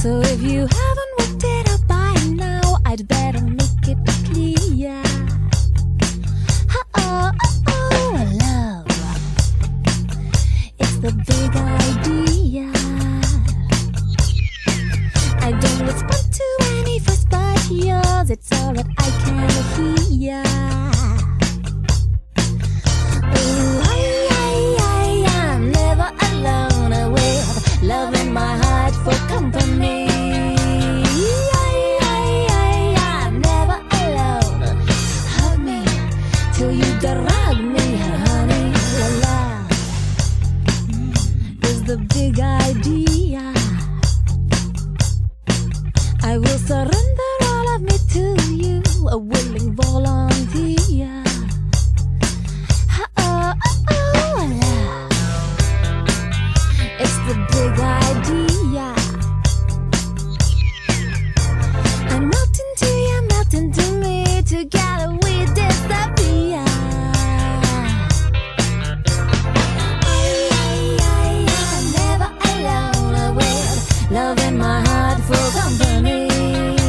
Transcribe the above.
So if you haven't worked it out by now, I'd better make it clear. Love, it's the big idea. I don't respond to any fuss but yours. It's all that I can hear. I'm never alone with love in my heart for company. I'm never alone. Hug me till you drag me, honey. Love is the big idea. I will surrender all of me to you, a willing volunteer. Love, it's the big idea. I'm melting to you, melting to me. Together we disappear. I'm never alone with love in my heart for company.